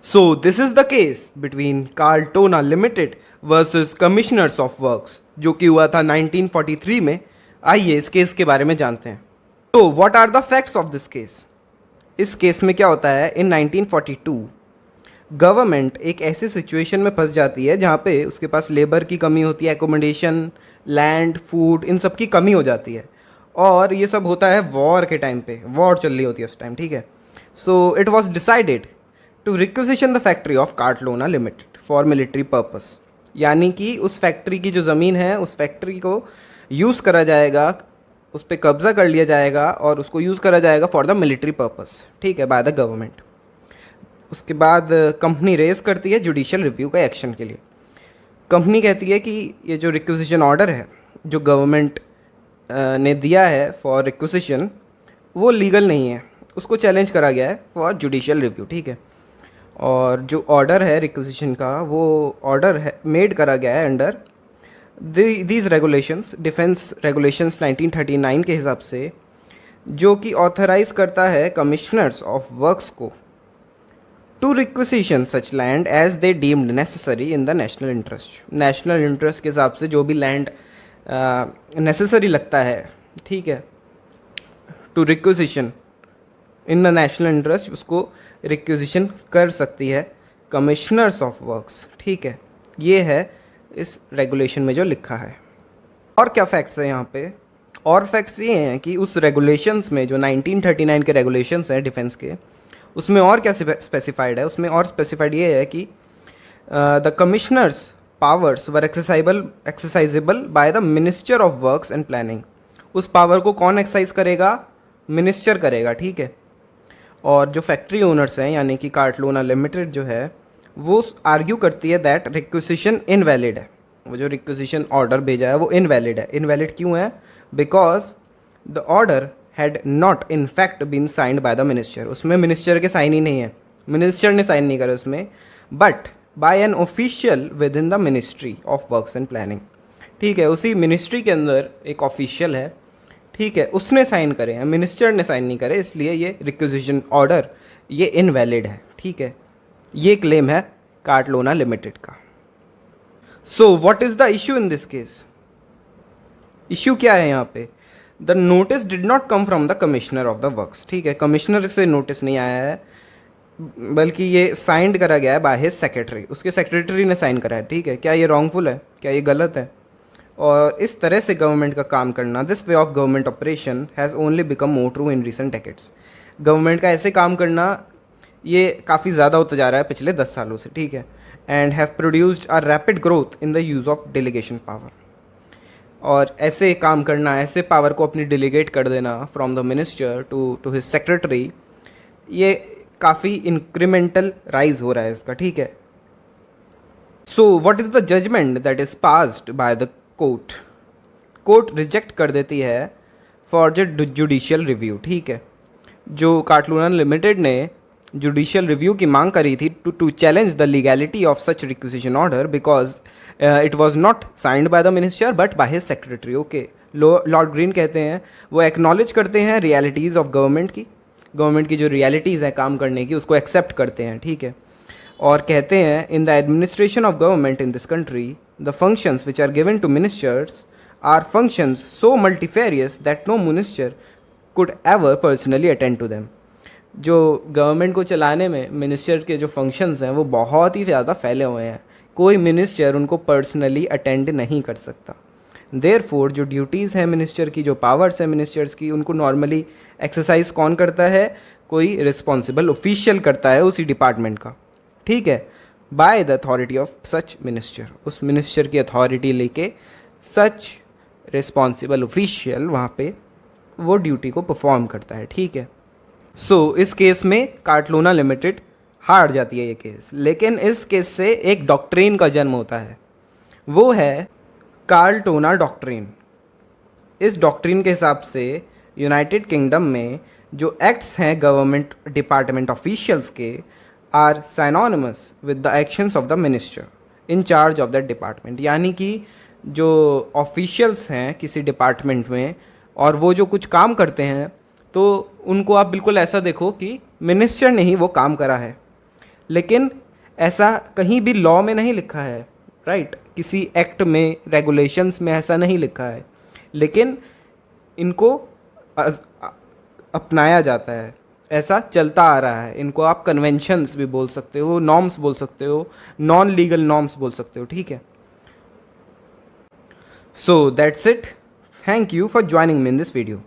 So this is the case between Carltona Limited versus Commissioners of Works जो कि हुआ था 1943 में। आइए इस केस के बारे में जानते हैं। तो what are the facts of this case. इस केस में क्या होता है, इन 1942 गवर्नमेंट एक ऐसी सिचुएशन में फंस जाती है जहाँ पे उसके पास लेबर की कमी होती है, एकोमोडेशन, लैंड, फूड, इन सब की कमी हो जाती है। और ये सब होता है वॉर के टाइम पे, वॉर चल रही होती है उस टाइम, ठीक है। So it was decided to requisition the factory of कार्टलोना लिमिटेड फॉर मिलिट्री पर्पस, यानी कि उस फैक्ट्री की जो ज़मीन है उस फैक्ट्री को यूज़ करा जाएगा, उस पर कब्ज़ा कर लिया जाएगा और उसको यूज़ करा जाएगा फॉर द मिलिट्री पर्पस, ठीक है, बाय द गवर्नमेंट। उसके बाद कंपनी रेज करती है जुडिशियल रिव्यू का एक्शन के लिए। कंपनी कहती है कि ये जो रिक्विजिशन ऑर्डर है जो गवर्नमेंट ने दिया है फॉर रिक्विजिशन वो लीगल नहीं है, उसको चैलेंज करा गया है फॉर जुडिशियल रिव्यू, ठीक है। और जो ऑर्डर है रिक्विजिशन का वो ऑर्डर है मेड करा गया है under these regulations, defence regulations 1939 के हिसाब से, जो कि ऑथराइज करता है कमिश्नर्स ऑफ वर्क्स को to requisition such land as they deemed necessary in the national interest. National interest के हिसाब से जो भी लैंड नेसेसरी लगता है, ठीक है, to requisition in the national interest, उसको रिक्विजिशन कर सकती है कमिश्नर्स ऑफ वर्क्स, ठीक है। ये है इस रेगुलेशन में जो लिखा है। और क्या फैक्ट्स हैं यहाँ पे, और फैक्ट्स ये हैं कि उस रेगुलेशंस में जो 1939 के रेगुलेशंस हैं डिफेंस के, उसमें और क्या स्पेसिफाइड है, उसमें और स्पेसिफाइड ये है कि the commissioners powers were exercisable bye the minister of works and planning. उस पावर को कौन एक्सरसाइज करेगा, मिनिस्टर करेगा, ठीक है। और जो फैक्ट्री ओनर्स हैं यानी कि कार्टलोना लिमिटेड जो है वो आर्ग्यू करती है दैट रिक्विजिशन इनवैलिड है, वो जो रिक्विजिशन ऑर्डर भेजा है वो इनवैलिड है। इनवैलिड क्यों है, because the order had not in fact been signed by the minister. उसमें मिनिस्टर के साइन ही नहीं है, मिनिस्टर ने साइन नहीं करा उसमें, but by an official within the ministry of works and planning, ठीक है। उसी मिनिस्ट्री के अंदर एक ऑफिशियल है, ठीक है, उसने साइन करे हैं, मिनिस्टर ने साइन नहीं करे, इसलिए ये रिक्विजिशन ऑर्डर ये इनवैलिड है, ठीक है। ये क्लेम है कार्टलोना लिमिटेड का। So what is the issue in this case. Issue क्या है यहाँ पे, the notice did not come from the commissioner of the works, ठीक है। कमिश्नर से नोटिस नहीं आया है, बल्कि ये साइंड करा गया है बाय हिज सेक्रेटरी, उसके सेक्रेटरी ने साइन करा है, ठीक है। क्या ये रॉन्गफुल है, क्या ये गलत है। और इस तरह से गवर्नमेंट का काम करना, this way of government operation has only become more true in recent decades. Government का ऐसे काम करना ये काफ़ी ज़्यादा होता जा रहा है पिछले 10 सालों से, ठीक है। And have produced a rapid growth in the use of delegation power. और ऐसे काम करना, ऐसे पावर को अपनी डेलीगेट कर देना from the minister to his secretary, ये काफ़ी इंक्रीमेंटल राइज हो रहा है इसका, ठीक है। So what is the judgment that is passed by the court. Court reject कर देती है फॉर द जुडिशियल रिव्यू, ठीक है। जो कार्टलोना लिमिटेड ने जुडिशियल रिव्यू की मांग करी थी to challenge the legality of such requisition order because it was not signed by the minister but by his secretary, okay. Lord Greene कहते हैं वो एक्नॉलेज करते हैं रियलिटीज़ ऑफ गवर्नमेंट की जो रियलिटीज़ हैं काम करने की, उसको एक्सेप्ट करते हैं, ठीक है। और कहते हैं in the administration of government in this country the functions which are given to ministers are functions so multifarious that no minister could ever personally attend to them. जो गवर्नमेंट को चलाने में मिनिस्टर के जो फंक्शंस हैं वो बहुत ही ज़्यादा फैले हुए हैं, कोई मिनिस्टर उनको पर्सनली अटेंड नहीं कर सकता। देयरफॉर जो ड्यूटीज़ हैं मिनिस्टर की, जो पावर्स हैं मिनिस्टर्स की, उनको नॉर्मली एक्सरसाइज कौन करता है, कोई रिस्पॉन्सिबल ऑफिशियल करता है उसी डिपार्टमेंट का, ठीक है, by the authority of such minister. उस मिनिस्टर की अथॉरिटी लेके सच रिस्पॉन्सिबल ऑफिशियल वहाँ पे वो ड्यूटी को परफॉर्म करता है, ठीक है। सो इस केस में कार्टलोना लिमिटेड हार जाती है ये केस, लेकिन इस केस से एक डॉक्ट्रिन का जन्म होता है, वो है कार्लटोना डॉक्ट्रिन। इस डॉक्ट्रिन के हिसाब से यूनाइटेड किंगडम में जो एक्ट्स हैं गवर्नमेंट डिपार्टमेंट ऑफिशियल्स के are synonymous with the actions of the minister in charge of that department. यानी कि जो ऑफिशियल्स हैं किसी डिपार्टमेंट में और वो जो कुछ काम करते हैं तो उनको आप बिल्कुल ऐसा देखो कि मिनिस्टर ने ही वो काम करा है। लेकिन ऐसा कहीं भी लॉ में नहीं लिखा है, राइट? किसी एक्ट में, रेगुलेशंस में ऐसा नहीं लिखा है, लेकिन इनको अपनाया जाता है, ऐसा चलता आ रहा है। इनको आप कन्वेंशंस भी बोल सकते हो, नॉर्म्स बोल सकते हो, नॉन लीगल नॉर्म्स बोल सकते हो, ठीक है? So that's it. Thank you for joining me in this video.